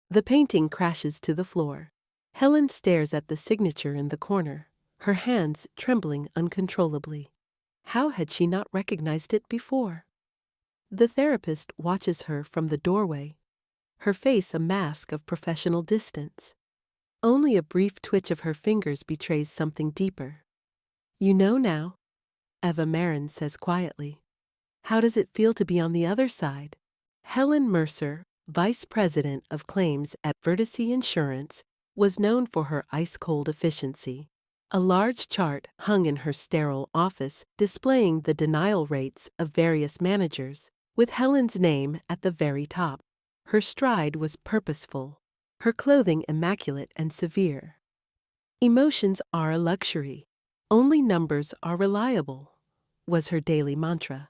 The painting crashes to the floor. Helen stares at the signature in the corner, her hands trembling uncontrollably. How had she not recognized it before? The therapist watches her from the doorway, her face a mask of professional distance. Only a brief twitch of her fingers betrays something deeper. "You know now," Eva Marin says quietly. "How does it feel to be on the other side?" Helen Mercer, vice president of claims at Vertice Insurance, was known for her ice-cold efficiency. A large chart hung in her sterile office displaying the denial rates of various managers, with Helen's name at the very top. Her stride was purposeful, her clothing immaculate and severe. "Emotions are a luxury. Only numbers are reliable," was her daily mantra.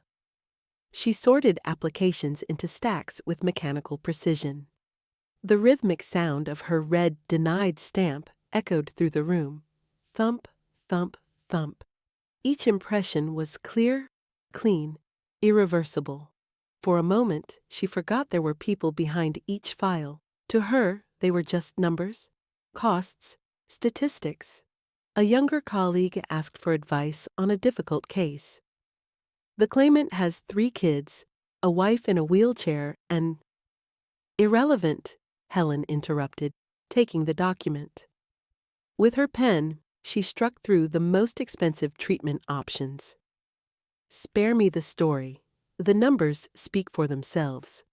She sorted applications into stacks with mechanical precision. The rhythmic sound of her red denied stamp echoed through the room. Thump, thump, thump. Each impression was clear, clean, irreversible. For a moment, she forgot there were people behind each file. To her, they were just numbers, costs, statistics. A younger colleague asked for advice on a difficult case. "The claimant has 3 kids, a wife in a wheelchair, and—" "Irrelevant," Helen interrupted, taking the document. With her pen, she struck through the most expensive treatment options. "Spare me the story. The numbers speak for themselves."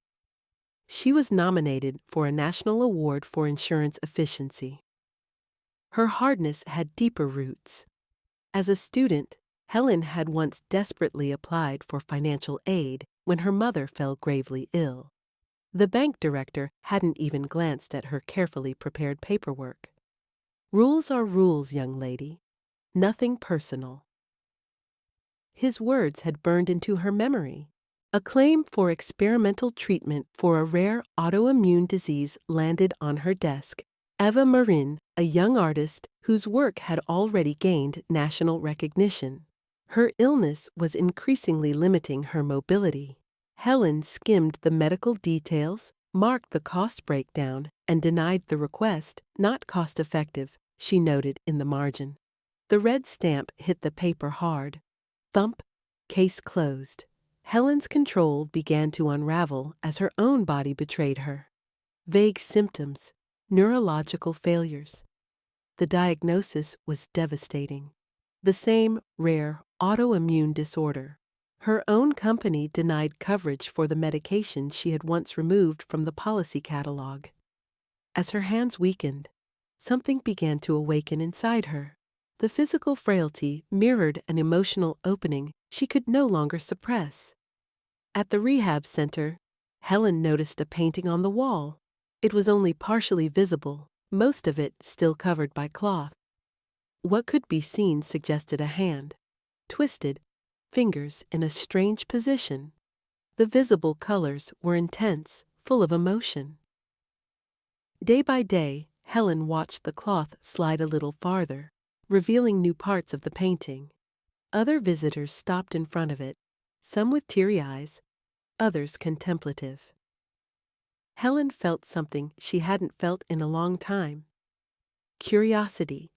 She was nominated for a national award for insurance efficiency. Her hardness had deeper roots. As a student, Helen had once desperately applied for financial aid when her mother fell gravely ill. The bank director hadn't even glanced at her carefully prepared paperwork. "Rules are rules, young lady. Nothing personal." His words had burned into her memory. A claim for experimental treatment for a rare autoimmune disease landed on her desk. Eva Marin, a young artist whose work had already gained national recognition. Her illness was increasingly limiting her mobility. Helen skimmed the medical details, marked the cost breakdown, and denied the request. "Not cost-effective," she noted in the margin. The red stamp hit the paper hard. Thump, case closed. Helen's control began to unravel as her own body betrayed her. Vague symptoms, neurological failures. The diagnosis was devastating. The same rare autoimmune disorder. Her own company denied coverage for the medication she had once removed from the policy catalog. As her hands weakened, something began to awaken inside her. The physical frailty mirrored an emotional opening she could no longer suppress. At the rehab center, Helen noticed a painting on the wall. It was only partially visible, most of it still covered by cloth. What could be seen suggested a hand, twisted, fingers in a strange position. The visible colors were intense, full of emotion. Day by day, Helen watched the cloth slide a little farther, revealing new parts of the painting. Other visitors stopped in front of it, some with teary eyes, others contemplative. Helen felt something she hadn't felt in a long time. Curiosity.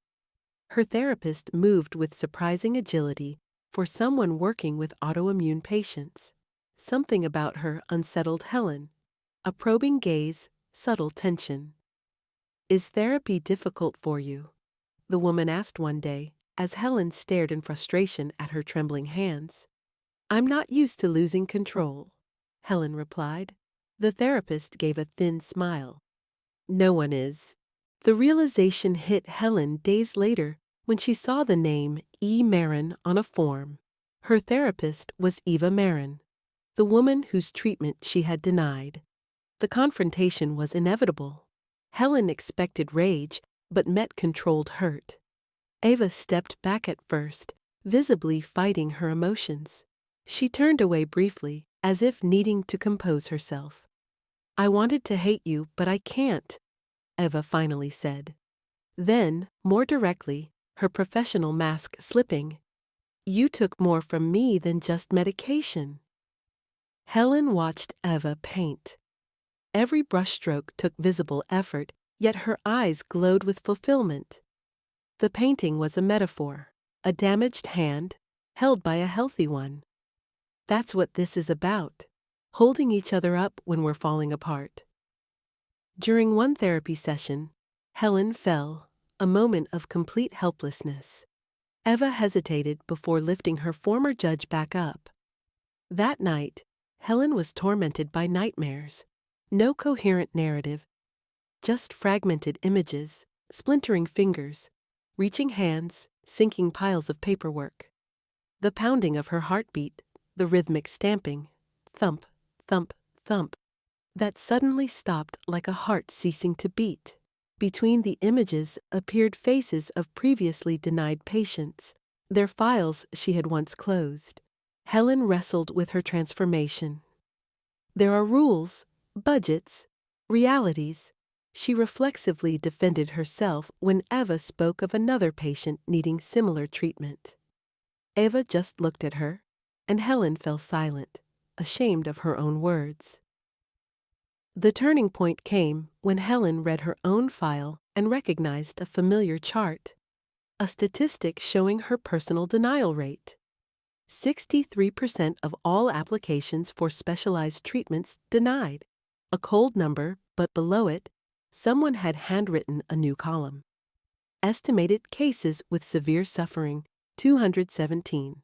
Her therapist moved with surprising agility for someone working with autoimmune patients. Something about her unsettled Helen. A probing gaze, subtle tension. "Is therapy difficult for you?" the woman asked one day, as Helen stared in frustration at her trembling hands. "I'm not used to losing control," Helen replied. The therapist gave a thin smile. "No one is." The realization hit Helen days later when she saw the name E. Marin on a form. Her therapist was Eva Marin, the woman whose treatment she had denied. The confrontation was inevitable. Helen expected rage, but met controlled hurt. Eva stepped back at first, visibly fighting her emotions. She turned away briefly, as if needing to compose herself. "I wanted to hate you, but I can't," Eva finally said. Then, more directly, her professional mask slipping, "You took more from me than just medication." Helen watched Eva paint. Every brushstroke took visible effort, yet her eyes glowed with fulfillment. The painting was a metaphor, a damaged hand, held by a healthy one. That's what this is about, holding each other up when we're falling apart. During one therapy session, Helen fell, a moment of complete helplessness. Eva hesitated before lifting her former judge back up. That night, Helen was tormented by nightmares. No coherent narrative, just fragmented images, splintering fingers, reaching hands, sinking piles of paperwork. The pounding of her heartbeat, the rhythmic stamping, thump, thump, thump, that suddenly stopped like a heart ceasing to beat. Between the images appeared faces of previously denied patients, their files she had once closed. Helen wrestled with her transformation. There are rules, budgets, realities. She reflexively defended herself when Eva spoke of another patient needing similar treatment. Eva just looked at her, and Helen fell silent, ashamed of her own words. The turning point came when Helen read her own file and recognized a familiar chart, a statistic showing her personal denial rate. 63% of all applications for specialized treatments denied. A cold number, but below it, someone had handwritten a new column. Estimated cases with severe suffering, 217.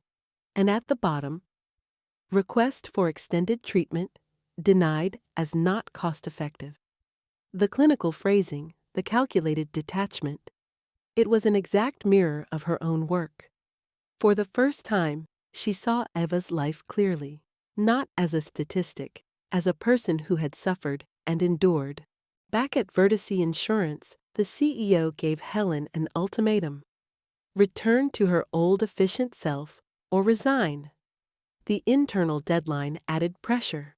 And at the bottom, request for extended treatment, denied as not cost-effective. The clinical phrasing, the calculated detachment. It was an exact mirror of her own work. For the first time, she saw Eva's life clearly, not as a statistic, as a person who had suffered and endured. Back at Vertice Insurance, the CEO gave Helen an ultimatum: return to her old efficient self or resign. The internal deadline added pressure.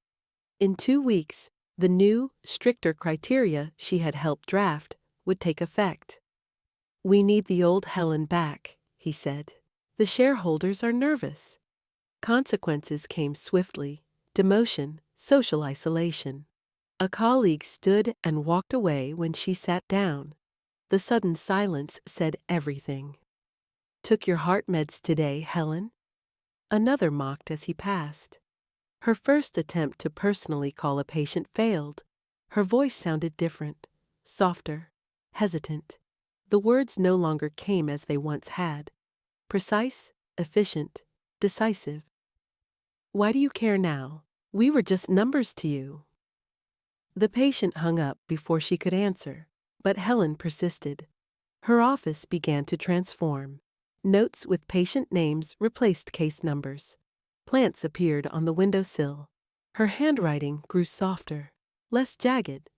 In 2 weeks, the new, stricter criteria she had helped draft would take effect. "We need the old Helen back," he said. "The shareholders are nervous." Consequences came swiftly: demotion, social isolation. A colleague stood and walked away when she sat down. The sudden silence said everything. "Took your heart meds today, Helen?" Another mocked as he passed. Her first attempt to personally call a patient failed. Her voice sounded different, softer, hesitant. The words no longer came as they once had. Precise, efficient, decisive. "Why do you care now? We were just numbers to you." The patient hung up before she could answer, but Helen persisted. Her office began to transform. Notes with patient names replaced case numbers. Plants appeared on the windowsill. Her handwriting grew softer, less jagged.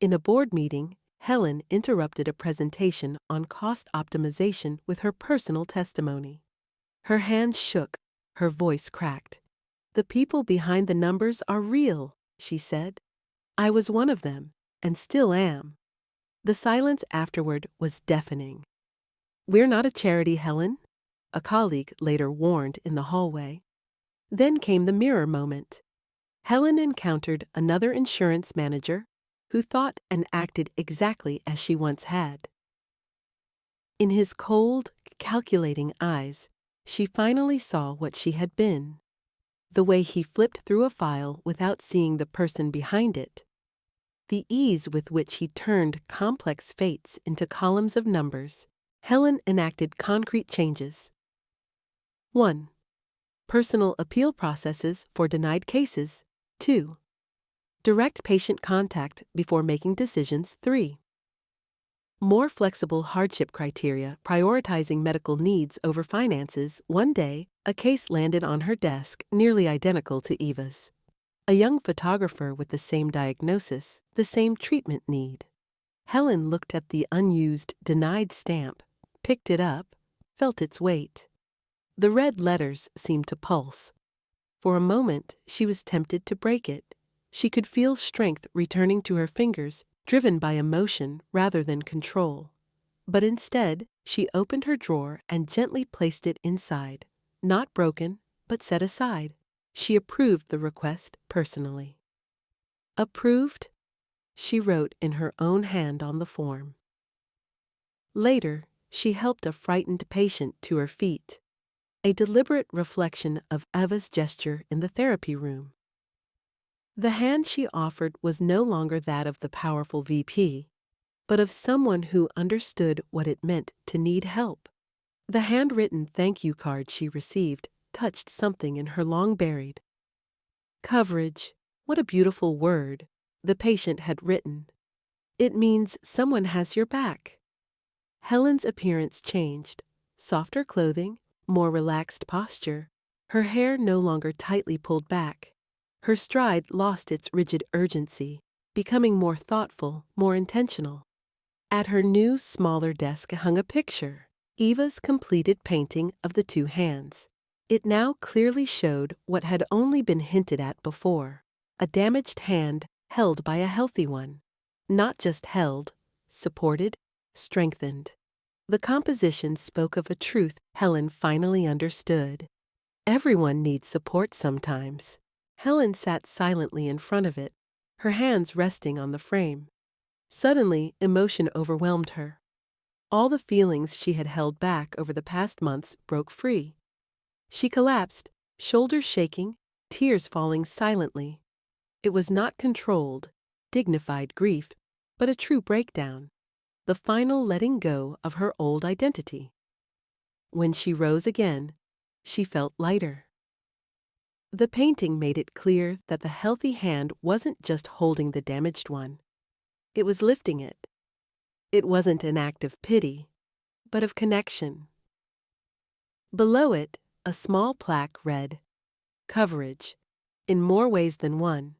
In a board meeting, Helen interrupted a presentation on cost optimization with her personal testimony. Her hands shook, her voice cracked. "The people behind the numbers are real," she said. "I was one of them, and still am." The silence afterward was deafening. "We're not a charity, Helen," a colleague later warned in the hallway. Then came the mirror moment. Helen encountered another insurance manager who thought and acted exactly as she once had. In his cold, calculating eyes, she finally saw what she had been. The way he flipped through a file without seeing the person behind it. The ease with which he turned complex fates into columns of numbers. Helen enacted concrete changes. 1. Personal appeal processes for denied cases. 2. Direct patient contact before making decisions. 3. More flexible hardship criteria prioritizing medical needs over finances. One day, a case landed on her desk nearly identical to Eva's. A young photographer with the same diagnosis, the same treatment need. Helen looked at the unused denied stamp, picked it up, felt its weight. The red letters seemed to pulse. For a moment, she was tempted to break it. She could feel strength returning to her fingers, driven by emotion rather than control. But instead, she opened her drawer and gently placed it inside. Not broken, but set aside. She approved the request personally. Approved, she wrote in her own hand on the form. Later, she helped a frightened patient to her feet, a deliberate reflection of Eva's gesture in the therapy room. The hand she offered was no longer that of the powerful VP, but of someone who understood what it meant to need help. The handwritten thank you card she received touched something in her long-buried. Coverage, what a beautiful word, the patient had written. It means someone has your back. Helen's appearance changed. Softer clothing, more relaxed posture, her hair no longer tightly pulled back. Her stride lost its rigid urgency, becoming more thoughtful, more intentional. At her new, smaller desk hung a picture, Eva's completed painting of the two hands. It now clearly showed what had only been hinted at before, a damaged hand held by a healthy one. Not just held, supported, strengthened. The composition spoke of a truth Helen finally understood. Everyone needs support sometimes. Helen sat silently in front of it, her hands resting on the frame. Suddenly, emotion overwhelmed her. All the feelings she had held back over the past months broke free. She collapsed, shoulders shaking, tears falling silently. It was not controlled, dignified grief, but a true breakdown, the final letting go of her old identity. When she rose again, she felt lighter. The painting made it clear that the healthy hand wasn't just holding the damaged one. It was lifting it. It wasn't an act of pity, but of connection. Below it, a small plaque read, "Coverage, in more ways than one."